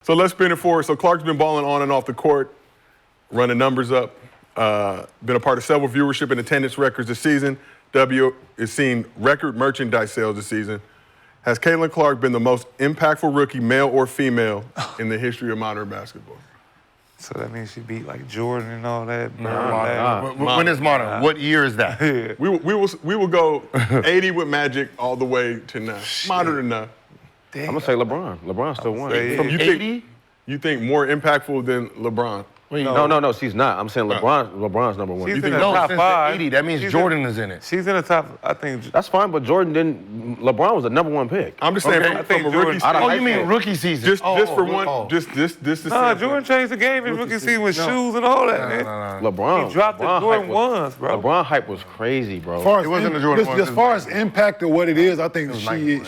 So let's spin it forward. So Clark's been balling on and off the court, running numbers up. Been a part of several viewership and attendance records this season. W is seeing record merchandise sales this season. Has Caitlin Clark been the most impactful rookie, male or female, in the history of modern basketball? So that means she beat like Jordan and all that. When is modern? What year is that? We will go 80 with Magic all the way to now. Modern enough. I'm gonna say LeBron. LeBron still won. From 80? You think more impactful than LeBron? No, she's not. I'm saying LeBron's number one. She's in the top five. 80, that means Jordan is in it. She's in the top, I think. That's fine, but Jordan didn't. LeBron was the number one pick. I'm just saying from a rookie season. Oh, you mean rookie season? Just for one. Just this. Nah, Jordan changed the game in rookie season with shoes and all that, man. LeBron. He dropped the Jordan ones, bro. LeBron hype was crazy, bro. It wasn't the Jordan ones. As far as impact of what it is, I think she is.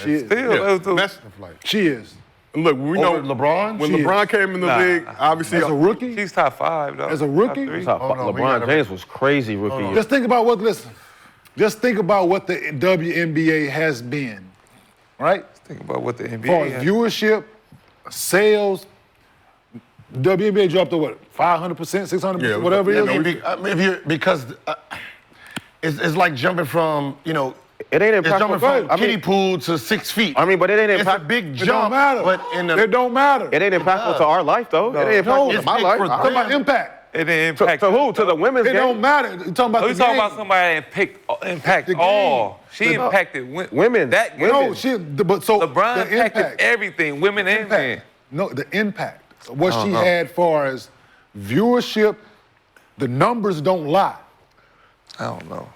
She is. Look, we know LeBron. When LeBron came in the league, obviously as a rookie, she's top five, though. As a rookie, LeBron James was crazy rookie year. Just think about what. Listen, just think about what the WNBA has been, right? Just think about what the NBA. For viewership, sales, WNBA dropped to what? 500%, 600%, whatever it is. Because it's like jumping from It ain't impactful. Jumping from kiddie pool to 6 feet. I mean, but it ain't impactful. It's a big jump. It don't matter. But it don't matter. It ain't impactful to our life, though. It ain't impactful to my life. Talking about impact. It didn't impact. To who? To the women's game? It don't matter. You're talking about we talking about somebody that impacted all. She impacted women. That no, LeBron impacted everything, women and men. No, the impact. What she had far as viewership, the numbers don't lie. I don't know.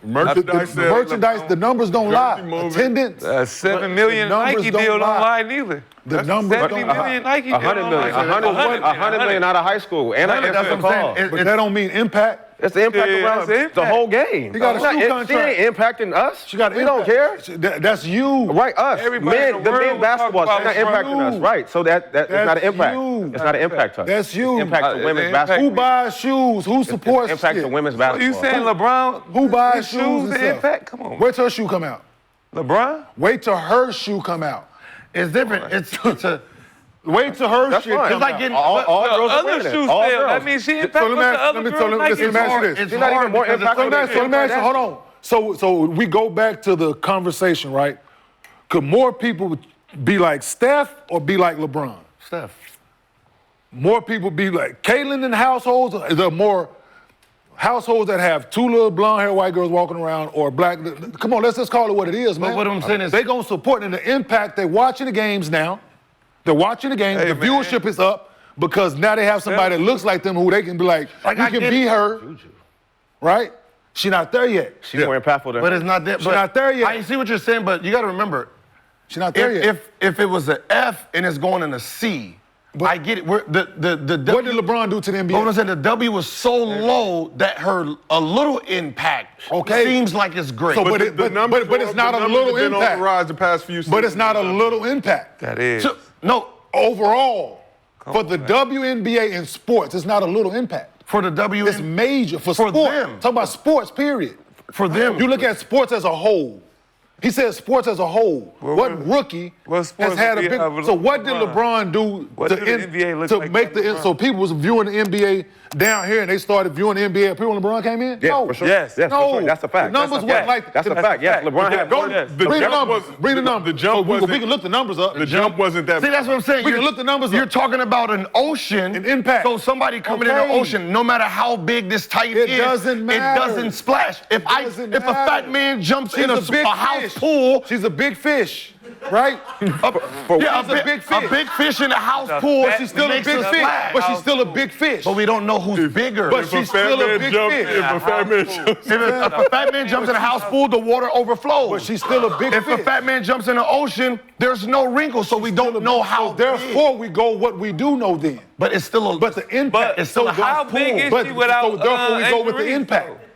Merchandise, the numbers don't lie. Attendance. 7 million Nike deal don't lie neither. The numbers 70 million Nike deal don't lie. 100 million out of high school. And I that's what I'm saying. But that don't mean impact. It's the impact around the whole game. He got a shoe contract. She ain't impacting us. She got we don't care. That's you. Right, us. Everybody the men basketball, she's not impacting us. Right, so that's not an impact. It's not an impact to us. That's you. Impact to women's basketball. Who buys shoes? Who supports impact to women's basketball. You saying LeBron? Who buys shoes and the impact? stuff? Come on. Wait till her shoe come out. LeBron? Wait till her shoe come out. It's different. It's a... Wait till her shit come out. Getting all girls are other winning. shoes All fail. girls. That means she impacted the other girls. Let me ask you this. She's not even more impactful than Let me ask you, hold on. So we go back to the conversation, right? Could more people be like Steph or be like LeBron? Steph. More people be like Caitlin in households? Is there more households that have two little blonde hair white girls walking around or black? Come on, let's just call it what it is, man. But what I'm saying is... They gonna support in the impact. They watching the games now. They're watching the game. The viewership is up because now they have somebody that looks like them who they can be like you can be her, right? She not there yet. She's more impactful than. But it's not there. She's not there yet. I see what you're saying, but you got to remember, she's not there yet. If it was an F and it's going in a C, but I get it. What did LeBron do to the NBA? What I'm saying, the W was so low that a little impact seems like it's great. So, but it's not a little impact. Rise the past few seasons. But it's not a little impact. That is. No, overall, for the WNBA in sports, it's not a little impact. For the WNBA, it's major for sports. Them. Talk about sports, period. For them, you look at sports as a whole. He said sports as a whole. What rookie has had a big? So what did LeBron do to make the? So people was viewing the NBA down here, and they started viewing the NBA. People when LeBron came in. Yeah, no, for sure. Yes, no, for sure. That's a fact. The numbers wasn't like that's a fact. Yes, LeBron had more. Bring the numbers. Bring the numbers. The jump wasn't. We can look the numbers up. The jump wasn't that. See, that's what I'm saying. We can look the numbers up. You're talking about an ocean, an impact. So somebody coming in the ocean, no matter how big this tight is, it doesn't matter. It doesn't splash. If a fat man jumps in a house pool, she's a big fish. Right? A big fish. A big fish in a house pool. But she's still a big fish. But she's still a big fish. But we don't know who's bigger. But she's still a big fish. If a fat man jumps in a house pool, the water overflows. But she's still a big fish. If a fat man jumps in the ocean, there's no wrinkles, so we don't know how. Therefore, we go what we do know then. But it's still a. But the impact. But so how big is she without? So therefore, we go with the impact.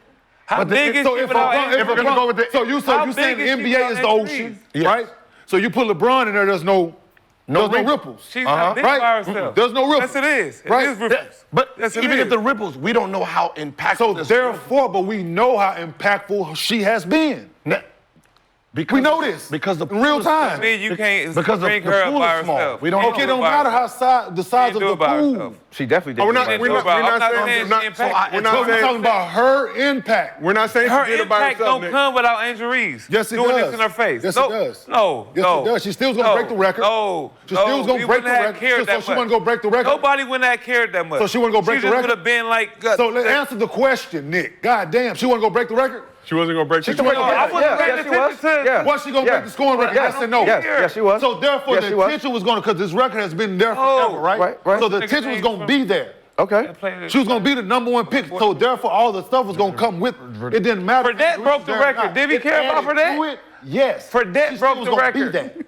How big is she without? If we're gonna go with the, so you saying the NBA is the ocean, right? So you put LeBron in there, there's no ripples. She's not big by herself. There's no ripples. Yes, it is. Right? It is ripples. But even if the ripples, we don't know how impactful. So therefore, but we know how impactful she has been. We know this. Because the in real pool is time. Then you can't Because bring the her up pool by is small. herself. We don't- She Okay, do don't it by matter herself. the size She of do the it by pool. herself. She definitely did. Oh, we're She not. didn't We're do not. it by- We're I'm not not saying. saying We're she not. impacted. We're So not we're talking saying. about her impact. We're not saying Her she did it by impact herself. don't Nick. come without Angel Reese. Yes, it doing does. this in her face. Yes, no, it does. No, Yes, no. it does. She still's gonna break the record. No, She still's no, gonna we break wouldn't the have record. cared So that she much. wasn't gonna break the record? Nobody wouldn't have cared that much. So she wasn't gonna break She the just record? would have been like. So let's answer the question, Nick. God damn, she wasn't gonna break the record? She wasn't gonna break. She the can break the record. I record. wasn't paying Yes, she was. attention to. Yeah. Was she gonna break the scoring record? Yes and no. Yes, she was. So therefore, Yes, the she was. attention was gonna, because this record has been there Oh, forever, right? right. So the attention was gonna be there. Okay. She was gonna be the #1 pick. So therefore, all the stuff was gonna come with. It didn't matter. Fredette broke the There or record. not. Did we It care about added Fredette? to it, yes. Fredette She still broke was the gonna be record. there.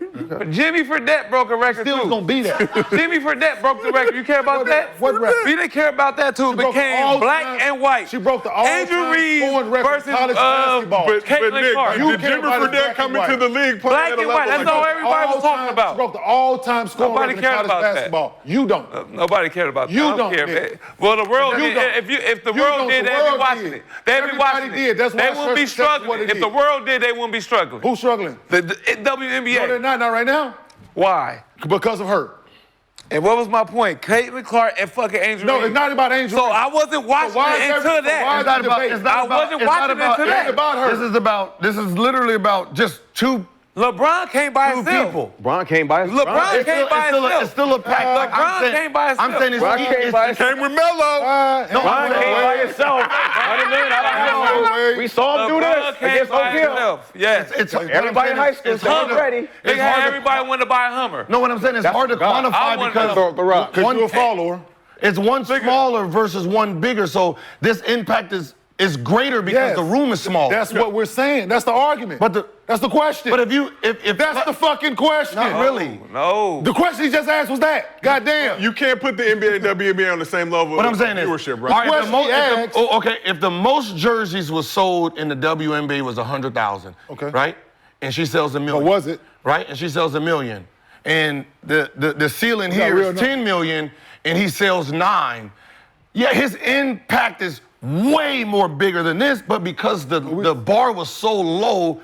Jimmy Fredette broke a record Still was too. gonna be there. Jimmy Fredette broke the record. You care about What- that? what record? We didn't care about that too. It broke the became all-time- black and white. She broke the all-time Angel Reese scoring record versus in college basketball. But Caitlin Nick, Clark. You did care Jimmy about it Fredette black come and into white. the league playing Black at a and white, level that's like all that? everybody was talking about. She broke the all-time scoring Nobody record in cared college about that. basketball. You don't. Nobody cared about that. You I don't don't, care. Nick. Man. Well, the world You did. don't. If the You world don't. did, The they'd be world watching did. it. They'd be Everybody watching did. it. That's why They wouldn't be Church said what struggling. it If did. the world did, they wouldn't be struggling. Who's struggling? The No, WNBA. they're not right now. Why? Because of her. And what was my point? Caitlin Clark and fucking Angel No, Reese. it's not about Angel. So Reese. I wasn't watching why is it every- until that. why is It's not the about. debate? It's not I about. wasn't it's not watching about, into that. It's about her. This is literally about just two LeBron came by himself. people. Bron came by. LeBron came by himself. It's still a pack. Like, LeBron came by himself. I'm saying it's, Bron came by himself. Came with Melo. No, Bron I'm came by saying himself. We saw him do LeBron this came against by Oak Hill. himself. Yes. it's Everybody in high school it's said hard he's to- ready. They It's had hard to, everybody want to buy a Hummer. no, what I'm saying is That's hard to God. I quantify wanna because know. The Rock. Because you're a follower. it's one smaller versus one bigger. So this impact is greater because Yes. the room is small. That's what we're saying. That's the argument. But that's the question. But if that's the fucking question. not really. No. The question he just asked was that. Goddamn. You can't put the NBA and WNBA on the same level. What I'm of saying is, viewership, all right? right, question he asked- if the most jerseys was sold in the WNBA was 100,000, Okay. right? And she sells $1 million. But was it? Right, and she sells $1 million. And the ceiling Yeah, here real is number. 10 million, and he sells 9. Yeah, his impact is way more bigger than this, but because the bar was so low,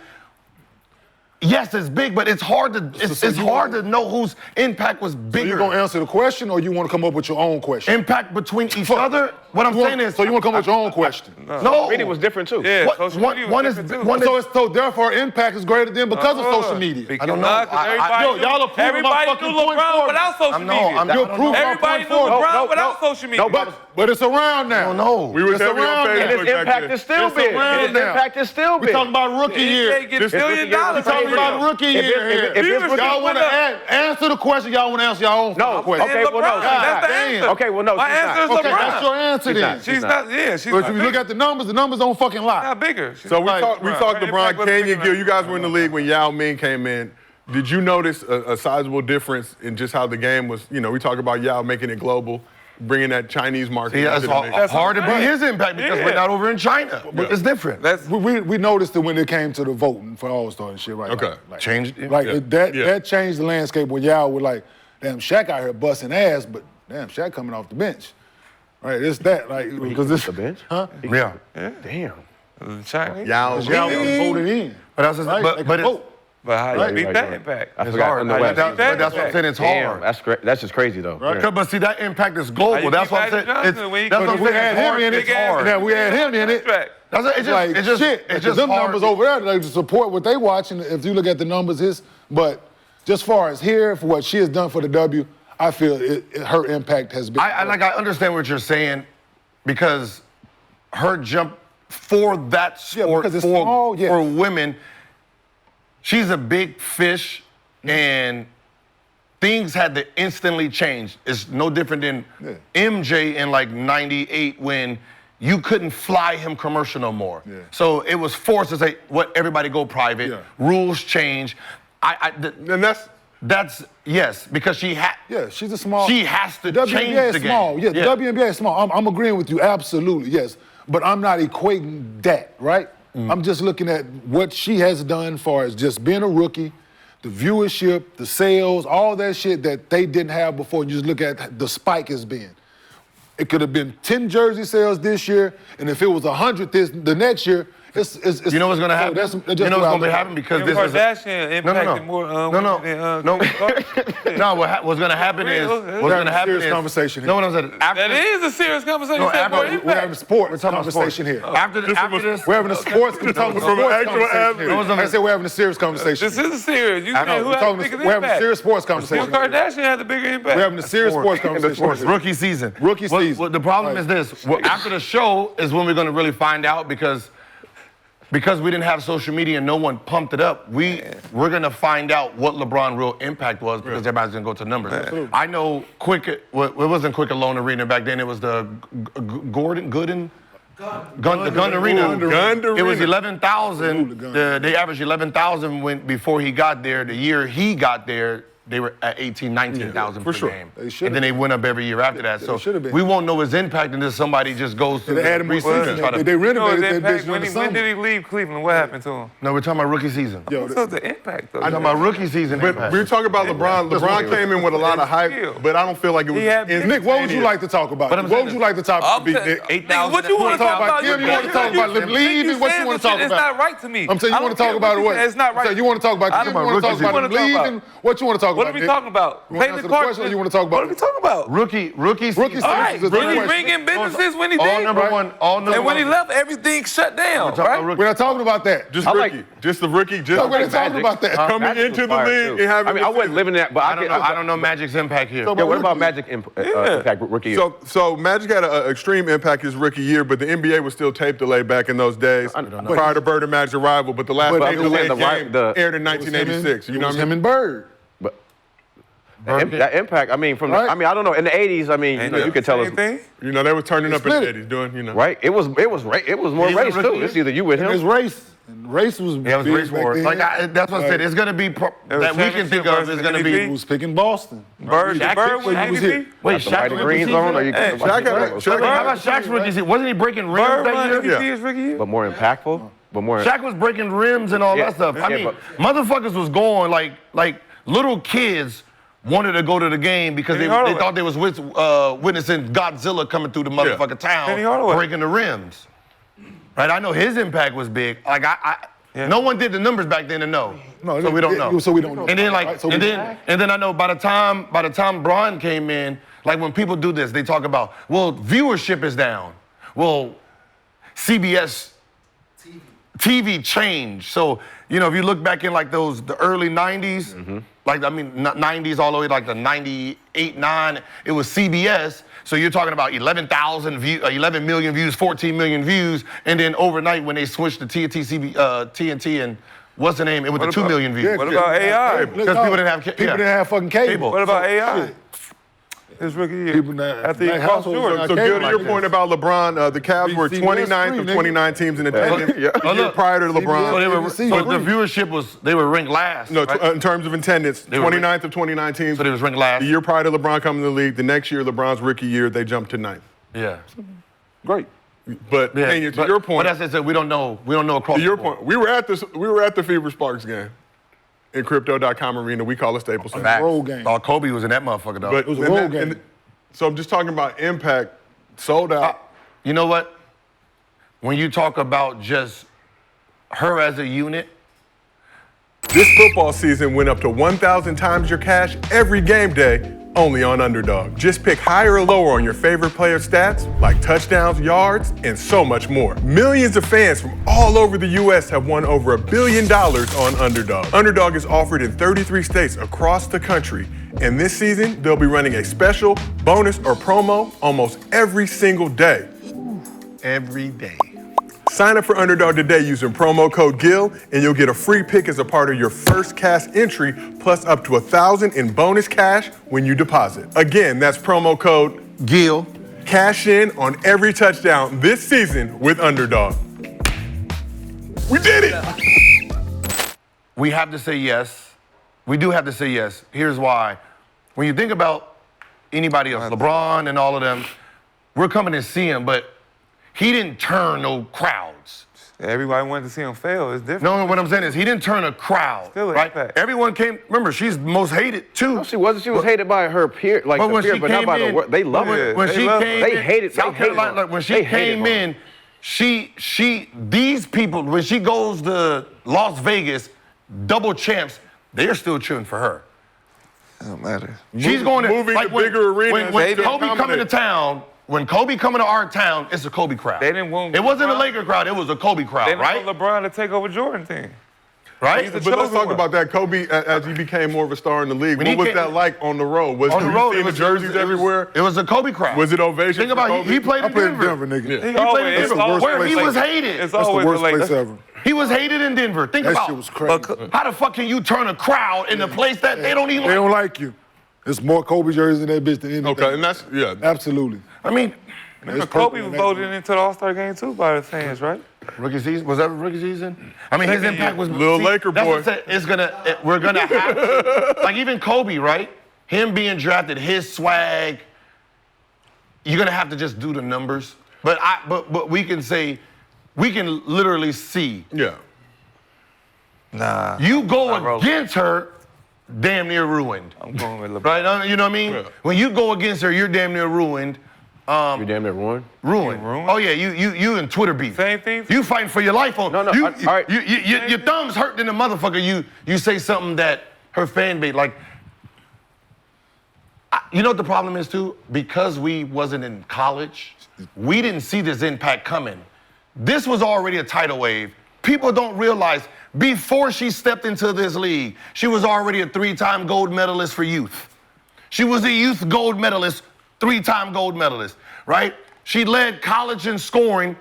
yes, it's big, but it's hard to it's hard to know whose impact was So bigger. you gonna answer the question, or you want to come up with your own question? Impact between each other. What I'm saying is, so you want to come up with your own question? no, Reading was different too. Yeah, What- social one- media was one is- different too. one is- So therefore, impact is greater than because of social media. Because, I don't know. Everybody Yo, knew, y'all are proving my everybody fucking knew point LeBron for me. without social I'm- no, media. I'm- You're proving my Everybody point knew for me. LeBron No, without social media. But it's around now. I don't know. We were It's heavy on around Facebook that. And his back impact then. is still It's big. around And his now. impact is still We big. talking about rookie He year. can't get $1 billion. We talking about rookie year. if this rookie- Y'all want to answer the question. Y'all want to answer your own No, question. okay, well, no, LeBron, she's that's not. the answer. Okay, well, no, My she's answer not. is Okay, that's LeBron. your answer then. She's not. Yeah, she's But not if you look bigger. at the numbers don't fucking lie. Not bigger. She's So we not talked Her LeBron, impact was Kanye, bigger Gil. than You guys were in the LeBron. league when Yao Ming came in. Did you notice a sizable difference in just how the game was? You know, we talk about Yao making it global, bringing that Chinese market. Yeah, it's into the mix. That's hard to what be I'm saying. his impact because Yeah. we're not over in China. It's different. That's We noticed it when it came to the voting for All-Star and shit, right? Okay. Changed. Like Yeah. that changed the landscape when Yao was like, damn, Shaq out here busting ass, but damn, Shaq coming off the bench. Right, it's that, like, because it's The bench? Huh? Yeah. Damn. Chinese. Yao Yao was Ming. voted in. But that's Right? but They but could it's, vote. But how Right. you beat Right, that right. impact? I it's forgot hard. in the But West. that's what I'm saying. It's Damn, hard. that's just crazy though. Right. Yeah. But see, that impact is How global. you That's beat what I'm Magic saying. Johnson when he That's could- what I'm we saying. had It's him hard. in it. It's hard. Now we had him in it. Track. That's it's just Like it's just shit. it's just them hard. numbers over there, like to support what they watching. If you look at the numbers, but just far as here for what she has done for the W, I feel her impact has been. I understand what you're saying because her jump for that sport because it's small, yes. for women, she's a big fish and things had to instantly change. It's no different than MJ in like '98 when you couldn't fly him commercial no more. Yeah. So it was forced to say, "What? Everybody go private. Yeah. Rules change." And That's yes, because she had. Yeah, she's a small. She has to WNBA change is the game. small. Yeah, the WNBA is small. I'm agreeing with you absolutely. Yes, but I'm not equating that. Right. I'm just looking at what she has done far as just being a rookie, the viewership, the sales, all that shit that they didn't have before. You just look at the spike has been. It could have been 10 jersey sales this year, and if it was 100 the next year, You know what's gonna happen? You know what's gonna happen because this is Kardashian impacted more No, what's gonna happen is serious conversation here. No, what I'm saying. That is a serious conversation. We're having a sports conversation here. After this, We're having a sports conversation here. I said we're having a serious conversation. This is a serious. You said who had the biggest we're having a impact? serious sports conversation. Kim Kardashian had the bigger impact. We're having a serious sports conversation. Rookie season. Well, the problem is this. Well, after the show is when we're going to really find out because we didn't have social media and no one pumped it up. We're going to find out what LeBron's real impact was because everybody's going to go to numbers. Absolutely. I know it wasn't Quick Alone Arena back then. It was the Gun Arena. It was 11,000. They averaged 11,000 before he got there. The year he got there, they were at 18, 19,000 per game. And then they went up every year after that. So we won't know his impact until somebody just goes through the preseason. They renovated that bitch when did he leave Cleveland? What happened to him? No, we're talking about rookie season. What's the impact, though? I'm talking about rookie season impact. We're talking about LeBron. LeBron came in with a lot of hype, but I don't feel like it was. Nick, what would you like to talk about? What would you like to talk about? What you want to talk about? You want to talk about leaving? What you want to talk about? It's not right to me. I'm saying you want to talk about what? It's not right. You want to talk about leaving? What you want to talk about? What are we talking about? You want to answer the question or you want to talk about? What are we talking about? Rookie season. All right. Did he bring in businesses when he did? All number one. And when he left, everything shut down, right? We're not talking about that. Just rookie. Just the rookie. Just we're not talking about that. Coming into the league and having. I mean, I wasn't living that, but I don't know Magic's impact here. Yeah, what about Magic impact rookie year? So Magic had an extreme impact his rookie year, but the NBA was still tape delay back in those days prior to Bird and Magic's arrival. But the last tape delay game aired in 1986. You know what I mean? Him and Bird. That impact, I mean, I don't know. In the '80s, I mean, you could tell us. You know, they were turning up in the '80s, doing, you know. Right? It was more race too. It's either you with him. It was race. And race was. Yeah, it was race war. Like that's what I said. It's gonna be that we can think of. It's gonna be. Who's picking Boston? Bird was MVP. Wait, Shaq green zone? Or you? Shaq how about Shaq's rookie season? Wasn't he breaking rims that year? MVP his rookie year. But more impactful. Shaq was breaking rims and all that stuff. I mean, motherfuckers was going like little kids wanted to go to the game because they thought they was witnessing Godzilla coming through the motherfucking town, breaking the rims. Right? I know his impact was big. Like no one did the numbers back then to know. So we don't know. So we don't know. And then and then I know by the time Bryant came in, like when people do this, they talk about, well, viewership is down. Well, CBS TV changed. So, you know, if you look back in like the early 90s, like, I mean, 90s all the way like the 98, 9, it was CBS. So you're talking about 11 million views, 14 million views. And then overnight when they switched to TNT and what's the name? It was the 2 million views. What about AI? Because people didn't have fucking cable. What about AI? His rookie year. After he crossed Jordan. So Gil, to your point about LeBron, the Cavs were 29th of 29 teams in attendance the year prior to LeBron. So the viewership they were ranked last. No, in terms of attendance, 29th of 29 teams. So they was ranked last. The year prior to LeBron coming to the league, the next year, LeBron's rookie year, they jumped to 9th. Yeah. Great. But to your point, but as I said, we don't know across. To your point, we were at the Fever Sparks game in Crypto.com Arena. We call it Staples Center. Road game. Oh, Kobe was in that motherfucker though. But it was a road game. So I'm just talking about impact. Sold out. You know what? When you talk about just her as a unit. This football season went up to 1,000 times your cash every game day, only on Underdog. Just pick higher or lower on your favorite player stats, like touchdowns, yards, and so much more. Millions of fans from all over the U.S. have won over $1 billion on Underdog. Underdog is offered in 33 states across the country, and this season, they'll be running a special, bonus, or promo almost every single day. Every day. Sign up for Underdog today using promo code GIL, and you'll get a free pick as a part of your first cash entry, plus up to $1,000 in bonus cash when you deposit. Again, that's promo code GIL. Cash in on every touchdown this season with Underdog. We did it! We have to say yes. We do have to say yes. Here's why. When you think about anybody else, LeBron and all of them, we're coming to see him, but he didn't turn no crowds. Everybody wanted to see him fail. It's different. No, what I'm saying is he didn't turn a crowd. Still an right? impact. Everyone came. Remember, she's most hated too. No, she wasn't. She was hated by her peer, but not by the world. They love her. When she came in, they hated South Carolina. When she came in, these people, when she goes to Las Vegas, double champs, they're still cheering for her. Don't matter. She's going to moving to bigger arenas. When Kobe coming to town, when Kobe coming to our town, it's a Kobe crowd. They didn't want It wasn't a Laker crowd. It was a Kobe crowd, They right? didn't want LeBron to take over Jordan thing. Right? But let's talk about that. Kobe, as he became more of a star in the league, When what he was came- that like on the road? Was On the road, the jerseys everywhere? It was a Kobe crowd. Was it ovation? Think about it. He played I in played in Denver. Denver, nigga. Yeah. He played in It's Denver, always where the he was Lakers. hated. It's That's the always worst the place Lakers. ever. He was hated in Denver. Think That about shit was crazy. how the fuck can you turn a crowd in a place that they don't even They don't like? like you. It's more Kobe jerseys in that bitch than anything. Okay, and that's, yeah. Absolutely. I mean, It's Kobe purple was and voted into the All-Star game too by the fans, right? rookie season, was that rookie season? I mean, his Second impact was Little Laker that's boy. what I'm saying. We're gonna have to, like even Kobe, right? Him being drafted, his swag. You're gonna have to just do the numbers, but we can say, we can literally see. Yeah. Nah. You go Not rolling. against her, damn near ruined. I'm going with LeBron. Right? You know what I mean? Yeah. When you go against her, you're damn near ruined. You damn near ruined. Ruined. You ruined? Oh yeah, you in Twitter beef. Same thing? You fighting for your life on. No, You, all right. your thumb's hurt than a motherfucker. You say something that her fan base like. You know what the problem is too? Because we wasn't in college, we didn't see this impact coming. This was already a tidal wave. People don't realize before she stepped into this league, she was already a 3-time gold medalist for youth. She was a youth gold medalist, 3-time gold medalist, right? She led college in scoring,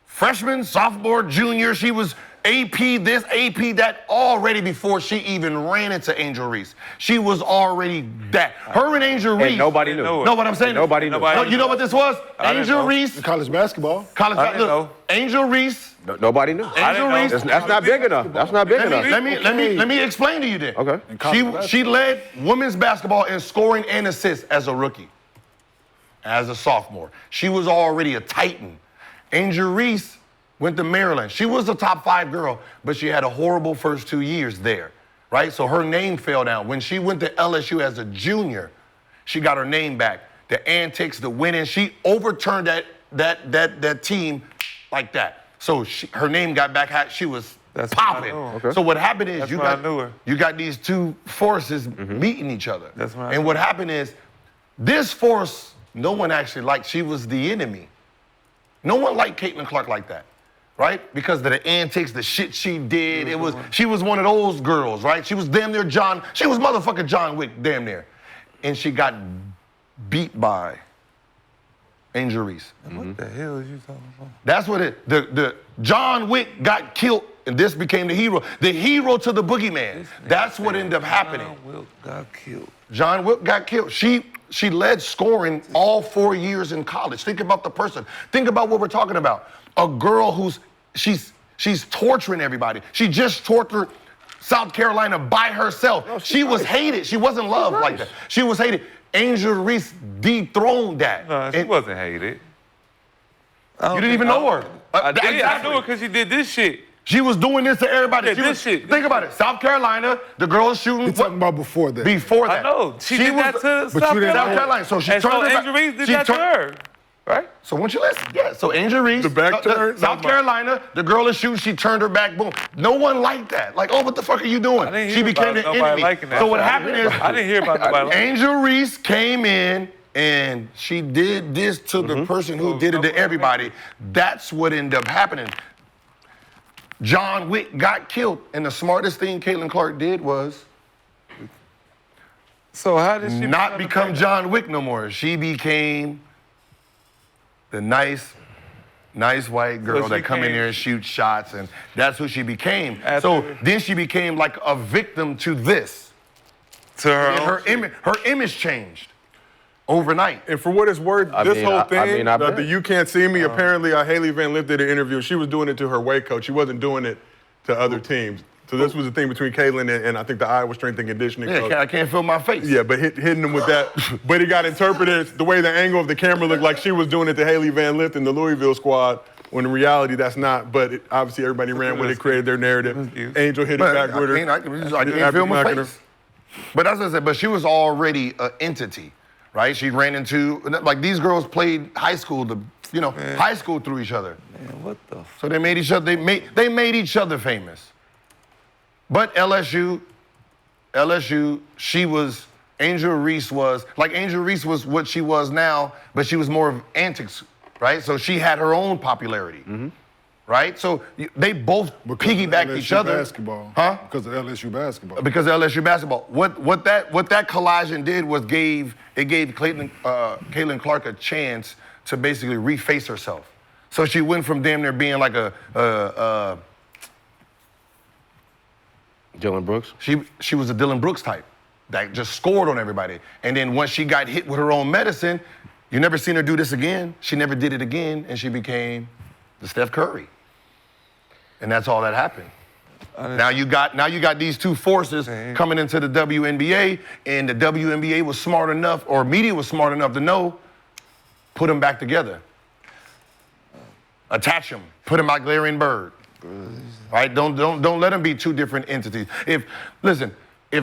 freshman, sophomore, junior. She was AP this, AP that already before she even ran into Angel Reese. She was already that. Her and Angel Reese. And nobody knew. Know what I'm saying? Nobody knew. Nobody No, you know what this was? I didn't Angel know. Reese. College basketball. College. I didn't Look, know. Angel Reese. Nobody knew. I didn't Angel know. Reese. That's not big enough. That's not big enough. Let me explain to you then. Okay. She led women's basketball in scoring and assists as a rookie, as a sophomore. She was already a titan. Angel Reese went to Maryland. She was a top 5 girl, but she had a horrible first 2 years there, right? So her name fell down. When she went to LSU as a junior, she got her name back. The antics, the winning, she overturned that team like that. So her name got back. She was That's what I popping. knew. Okay. So what happened is That's you when I got knew her. you got these two forces meeting each other. That's when I and knew what happened is this force, no one actually liked. She was the enemy. No one liked Caitlin Clark like that, right? Because of the antics, the shit she did. She was one of those girls, right? She was damn near she was motherfucking John Wick, damn near. And she got beat by Angel Reese. What the hell is you talking about? That's what the John Wick got killed, and this became the hero. The hero to the boogeyman. That's what ended up happening. John Wilt got killed. John Wick got killed. She led scoring all 4 years in college. Think about the person. Think about what we're talking about. A girl she's torturing everybody. She just tortured South Carolina by herself. No, she was nice. hated. She wasn't loved like that. She was hated. Angel Reese dethroned that. No, she And wasn't hated. You didn't even know her. I did. I Exactly. knew her because she did this shit. She was doing this to everybody. Yeah, She this was- shit. Think about it. South Carolina, the girl is shooting. We're talking about before that. Before that. I know. She did that to but South you didn't South know- Carolina. So she And turned so her back. Angel Reese did She that to turned- her, right? So once you listen, yeah. So Angel Reese, The back turn? South Carolina, the girl is shooting. She turned her back. Boom. No one liked that. Like, oh, what the fuck are you doing? I didn't hear She became about the nobody enemy. liking that. So what happened is, I didn't hear about nobody liking Angel Reese came in and she did this to the person who did it to everybody. That's what ended up happening. John Wick got killed, and the smartest thing Caitlin Clark did was So how did she not become John Wick no more. She became the nice white girl she that come in came- there and shoot shots, and that's who she became. After- So then she became like a victim to this. to her? And own her image changed overnight. And for what it's worth, this mean, whole I thing, bet. the You Can't See Me, apparently Haley Van Lith did an interview. She was doing it to her weight coach. She wasn't doing it to other teams. So this was the thing between Caitlin and I think the Iowa strength and conditioning coach. Yeah, I can't feel my face. Yeah, but hitting them with that. But it got interpreted the way the angle of the camera looked like she was doing it to Haley Van Lith in the Louisville squad, when in reality that's not. But obviously everybody ran with it, created their narrative. Angel hit it But back with her. I can't feel my face. But that's what I said. But she was already an entity, right? She ran into, like these girls played high school, high school through each other. Man, what the? So they made each other, they made each other famous. But LSU, Angel Reese was what she was now, but she was more of antics, right? So she had her own popularity, right? So they both piggybacked each other. Basketball. Huh? Because of LSU basketball. Because of LSU basketball. What that collage did was gave Caitlin Clark a chance to basically reface herself. So she went from damn near being like a Dylan Brooks? She was a Dylan Brooks type that just scored on everybody. And then once she got hit with her own medicine, you never seen her do this again. She never did it again, and she became the Steph Curry. And that's all that happened. Now you got these two forces coming into the WNBA, and the WNBA was smart enough, or media was smart enough to know, put them back together. Attach them, put them like Larry and Bird. Right? Don't let them be two different entities. If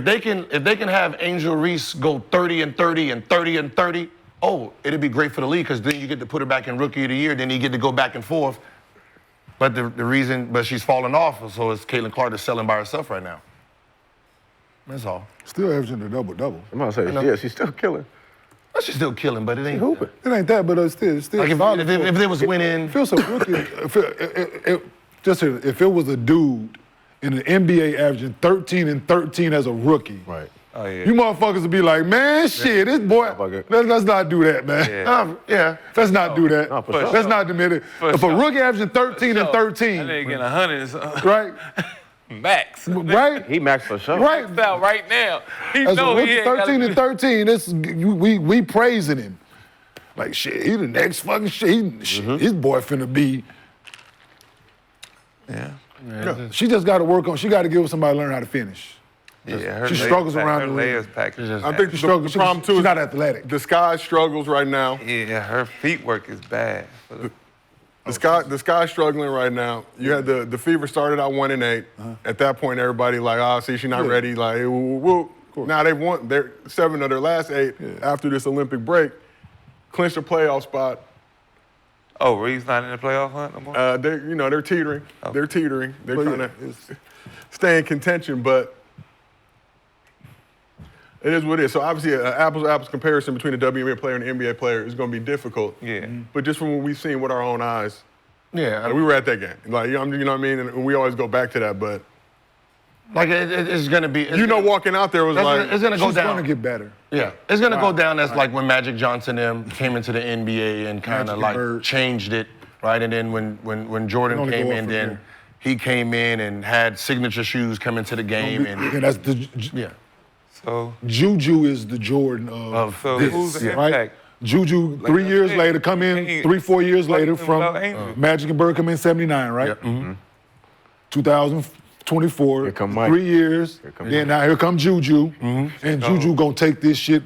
they can have Angel Reese go 30 and 30 and 30 and 30, it'd be great for the league because then you get to put her back in Rookie of the Year, then you get to go back and forth. But but she's falling off, so it's Caitlin Clark is selling by herself right now. That's all. Still averaging a double-double. I'm about to say, yeah, she's still killing. Well, she's still killing, but it ain't hooping. It ain't that, but still like if they was winning. It feels so rookie. If it was a dude in the NBA averaging 13 and 13 as a rookie, Right. Oh, yeah. you motherfuckers would be like, man, shit, this boy, let's not do that, man. Yeah. Let's not do that. No, for sure. Let's not admit it. If a rookie averaging 13 and 13, That nigga getting 100 right? max. Right? He maxed for sure. Right. Maxed out right now. He As a know he rookie, ain't gotta 13 do and 13, we praising him. Like, shit, he the next fucking shit. His boy finna be. Yeah. She just got to work on, she got to give somebody to learn how to finish. Yeah, She struggles around her the layers ring. package. I think the struggles. problem too She's is not athletic. the Sky struggles right now. Yeah, her feet work is bad. The Sky's struggling right now. You had the Fever started out 1-8. At that point, everybody like, see, she's not ready. Like, woo. Now they've won. They're 7 of their last 8 after this Olympic break. Clinched a playoff spot. Oh, Reeves not in the playoff hunt no more? They're teetering. They're teetering. They're trying to stay in contention, but it is what it is. So obviously, an apples-to-apples comparison between a WNBA player and an NBA player is going to be difficult. Yeah. But just from what we've seen with our own eyes, Yeah. we were at that game. Like, you know what I mean? And we always go back to that, but Like it's gonna be. Walking out there was like, it's gonna go She's down. going to get better. Yeah, it's gonna go down as like when Magic Johnson came into the NBA and kind of Magic like Bird. changed it, right? And then when Jordan only came go up in, from then there. he came in and had signature shoes come into the game, and that's yeah. So Juju is the Jordan of So this, who's the right? impact? Juju, Like 3 I years said, later, come in, ain't 3-4 years later talking about from Angel. Magic and Bird come in 79, right? Yeah. 2024, Here come Mike. 3 years. Then now here come Juju, and Juju gonna take this shit.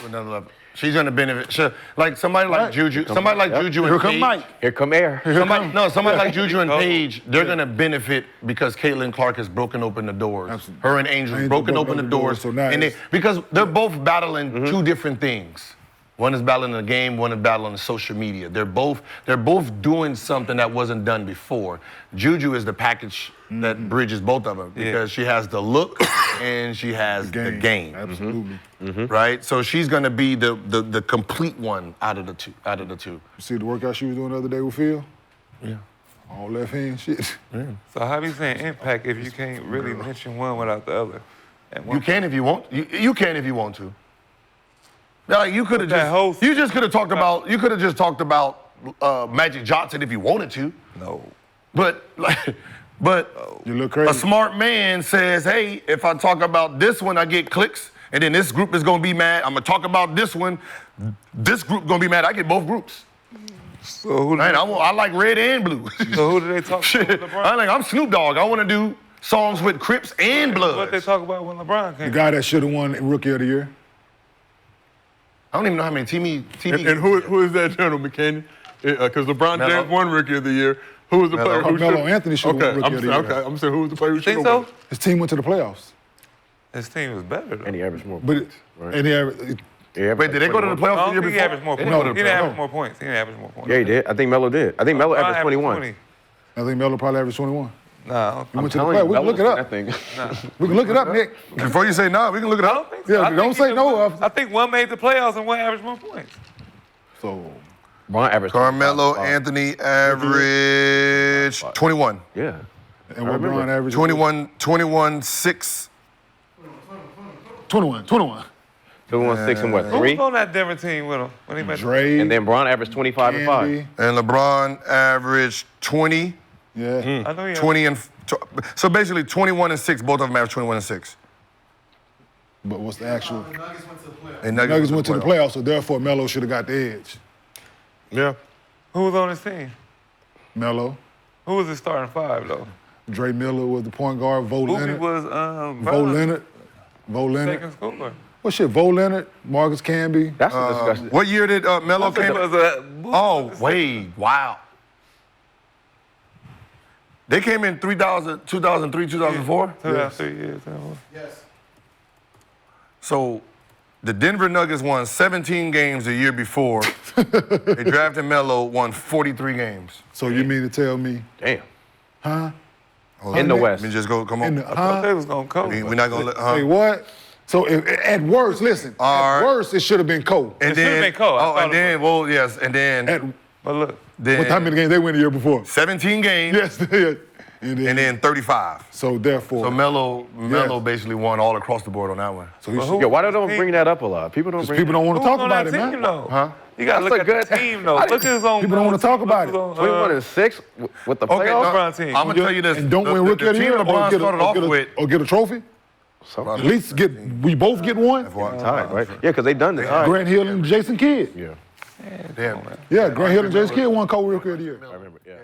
Another level. She's gonna benefit. Like somebody like Juju, Juju Here and come Paige. Mike. Here come air. Somebody like Juju and Paige, they're gonna benefit because Caitlin Clark has broken open the doors. Absolutely. Her and Angel broken open the doors. So now because they're both battling two different things. One is battling the game, one is battling the social media. They're both doing something that wasn't done before. Juju is the package that bridges both of them because she has the look and she has the game. Absolutely. Right? So she's gonna be the complete one out of the two. You see the workout she was doing the other day with Phil? Yeah. All left hand shit. So how do you saying impact if you can't really mention one without the other? And You can if you want. You can if you want to. Like you could have that whole just. You just could have talked about. You could have just talked about Magic Johnson if you wanted to. No. But You look crazy. a smart man says, hey, if I talk about this one, I get clicks, and then this group is gonna be mad. I'm gonna talk about this one. This group gonna be mad. I get both groups. So who? Man, I like red and blue. So who do they talk Shit. about with LeBron? I'm Snoop Dogg. I want to do songs with Crips and What they Bloods. talk about when LeBron The came? guy that should have won Rookie of the Year. I don't even know how many TV. and who is that gentleman, Kenny? Because LeBron Melo. James won Rookie of the Year. Who was the player who Melo should? Anthony should have won Rookie of the Year. Okay, I'm saying who was the player who should Think have won? so? His team went to the playoffs. His team was better though. And he averaged more But points. Right? and Yeah, Wait, did they go to the playoffs I the year don't think he before? averaged more points. No, He didn't average more points. He didn't average more points. Yeah, he did. I think Melo did. I think Melo averaged 21. 20. I think Melo probably averaged 21. Nah, We went to the Telling playoffs. you, We can look it up. that thing. We can look it up, Nick. Before you say no, we can look it I up. don't think so. Yeah, I think don't he say did no. one- I think one made the playoffs and one averaged more points. So, Bron averaged Carmelo 25. Anthony average 21. Yeah. and what Bron averaged? 21, 6. 21. 21, 6, and what, Who 3? was on that Denver team with him when he met Dre. And then Bron averaged 25 and 5. Andy. And LeBron averaged 20, Yeah. I know he 20 and so basically 21 and 6. Both of them averaged 21 and 6. But what's the actual? And Nuggets went to the playoffs, so therefore Melo should have got the edge. Yeah. Who was on his team? Melo. Who was his starting five though? Dre Miller was the point guard. Vo Booby Leonard. was Vo Leonard. second scorer. What shit? Vo Leonard. Marcus Camby. That's a discussion. What year did Melo It came? was a Oh, wait, wow. They came in 2003, 2004? 3 years. So the Denver Nuggets won 17 games the year before. They drafted Melo, won 43 games. So you mean to tell me? Damn. Huh? In the West. Let me just go, come In on. the, huh? They was gonna coach. We're not gonna let, Say what? So at worst, listen. All At right. worst, it should have been Cole. And It should've then, been Cole. I oh, thought and then, well, yes, and then, At But look, then how many games they win the year before? 17 games, Yes. yes. and then 35. So therefore. So Melo basically won all across the board on that one. So he should, Yo, why they don't bring that up a lot? People don't bring people don't want to who was talk on about that it, team man. though? Huh? You gotta That's look a at good- the team though. Look at his own. People don't wanna talk about it. 21 and 6 with the Okay, playoffs? LeBron team. I'm gonna tell you this. And don't win rookie of the team year LeBron started off with. or get a trophy. So, At least we both get one. tied, right? Yeah, because they done this. All right. Grant Hill and Jason Kidd. Yeah. Damn. Yeah, Grant Hill and Jason Kidd won co-rookie of the year. I remember, yeah.